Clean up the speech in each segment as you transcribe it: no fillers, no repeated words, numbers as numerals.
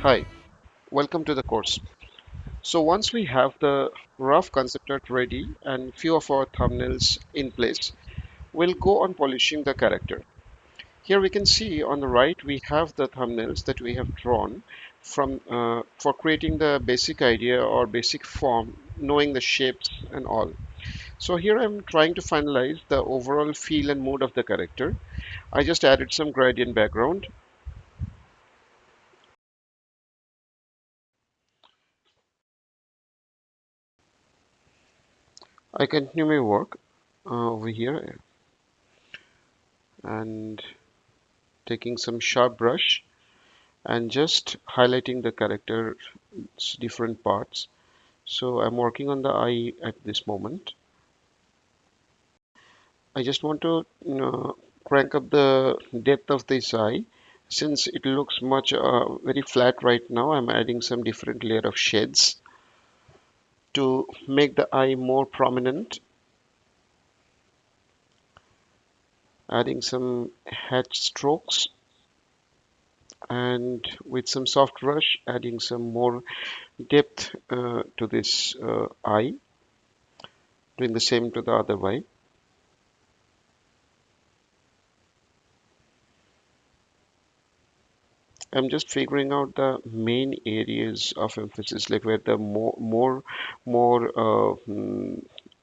Hi, welcome to the course. So once we have the rough concept art ready and few of our thumbnails in place, we'll go on polishing the character. Here we can see on the right we have the thumbnails that we have drawn from for creating the basic idea or basic form, knowing the shapes and all. So here I'm trying to finalize the overall feel and mood of the character. I just added some gradient background. I continue my work over here and taking some sharp brush and just highlighting the character's different parts. So I'm working on the eye at this moment. I just want to crank up the depth of this eye. Since it looks much very flat right now, I'm adding some different layer of shades to make the eye more prominent, adding some hatch strokes and with some soft brush adding some more depth to this eye, doing the same to the other eye. I'm just figuring out the main areas of emphasis, like where the more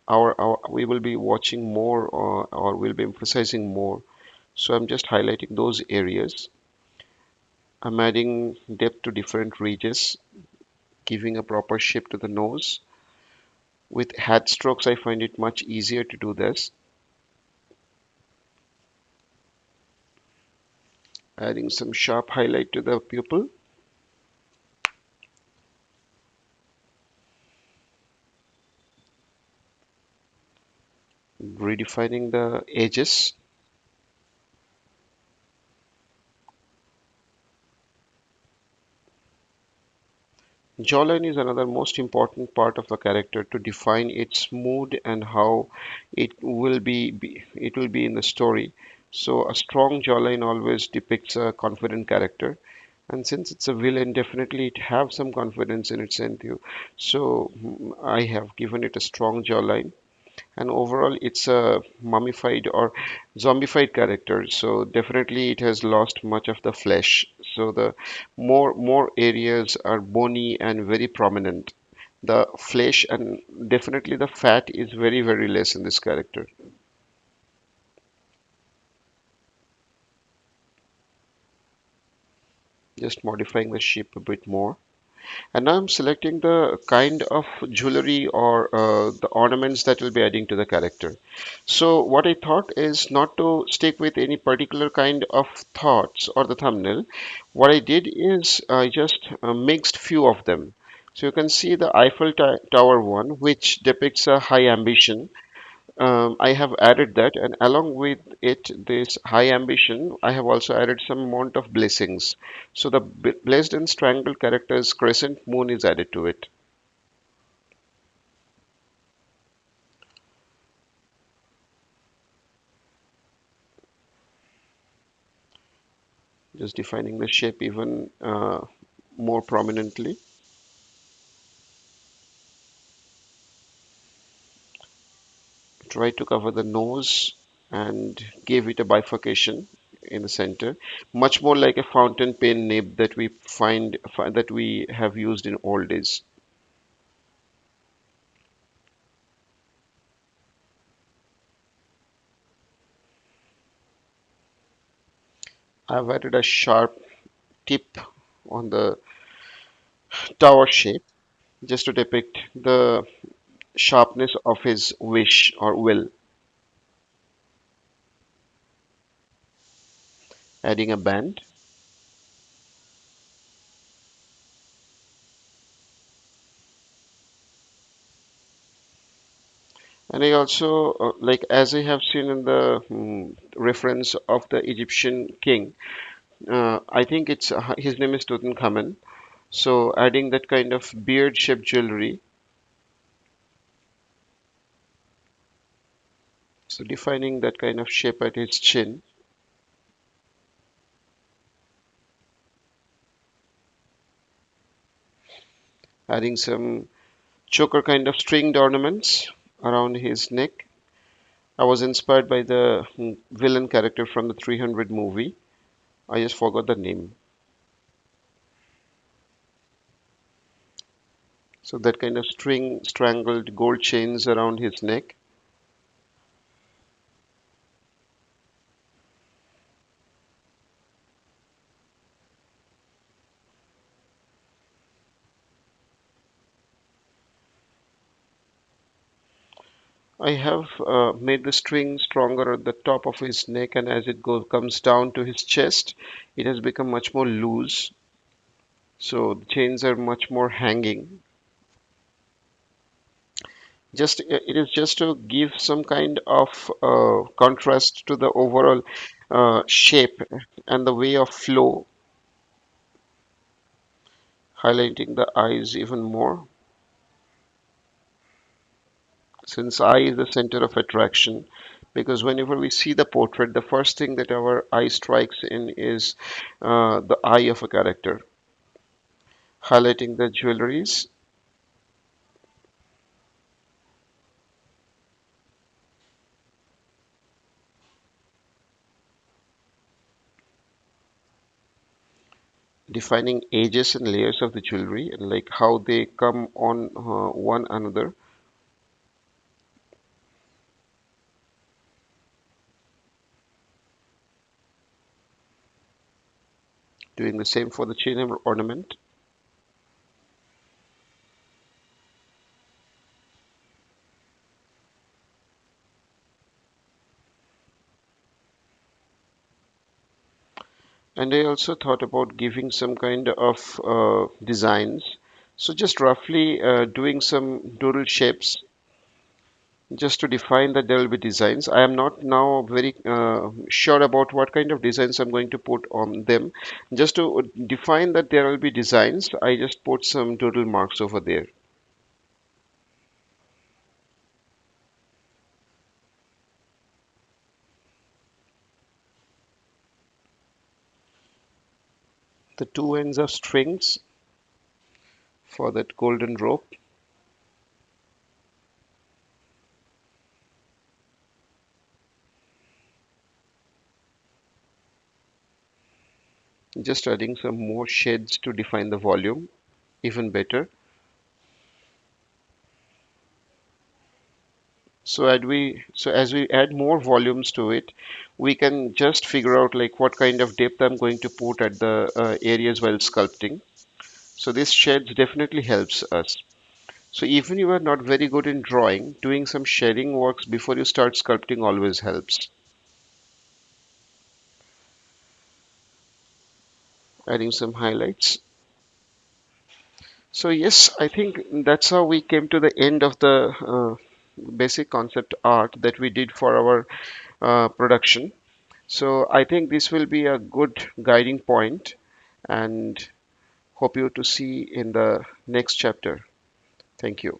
our we will be watching more or we'll be emphasizing more. So I'm just highlighting those areas. I'm adding depth to different ridges, giving a proper shape to the nose. With hat strokes, I find it much easier to do this. Adding some sharp highlight to the pupil, redefining the edges. Jawline is another most important part of a character to define its mood and how it will be in the story. So a strong jawline always depicts a confident character. And since it's a villain, definitely it have some confidence in its entity. So I have given it a strong jawline, and overall it's a mummified or zombified character, so definitely it has lost much of the flesh, so the more areas are bony and very prominent. The flesh and definitely the fat is very less in this character. Just modifying the shape a bit more. And now I'm selecting the kind of jewelry or the ornaments that will be adding to the character. So what I thought is not to stick with any particular kind of thoughts or the thumbnail. What I did is I just mixed few of them. So you can see the Tower one, which depicts a high ambition. I have added that, and along with it, this high ambition, I have also added some amount of blessings. So the blessed and strangled character's crescent moon is added to it. Just defining the shape even more prominently. Try to cover the nose and give it a bifurcation in the center, much more like a fountain pen nib that that we have used in old days. I've added a sharp tip on the tower shape just to depict the sharpness of his wish or will, adding a band. And I also, like as I have seen in the reference of the Egyptian king, I think his name is Tutankhamun. So adding that kind of beard-shaped jewelry, so defining that kind of shape at his chin. adding some choker kind of stringed ornaments around his neck. I was inspired by the villain character from the 300 movie. I just forgot the name. So that kind of string strangled gold chains around his neck. I have made the string stronger at the top of his neck, and as it comes down to his chest, it has become much more loose. So the chains are much more hanging. Just it is just to give some kind of contrast to the overall shape and the way of flow, highlighting the eyes even more. Since eye is the center of attraction, because whenever we see the portrait, the first thing that our eye strikes in is the eye of a character, highlighting the jewelries, defining edges and layers of the jewelry, and like how they come on one another. Doing the same for the chain ornament. And I also thought about giving some kind of designs. So just roughly doing some doodle shapes just to define that there will be designs. I am not now very sure about what kind of designs I'm going to put on them. Just to define that there will be designs, I just put some doodle marks over there. The two ends of strings for that golden rope. Just adding some more shades to define the volume even better. So as we add more volumes to it, we can just figure out like what kind of depth I'm going to put at the areas while sculpting. So this shades definitely helps us. So even you are not very good in drawing, doing some shading works before you start sculpting always helps. Adding some highlights. So yes, I think that's how we came to the end of the basic concept art that we did for our production. So I think this will be a good guiding point and hope you to see in the next chapter. Thank you.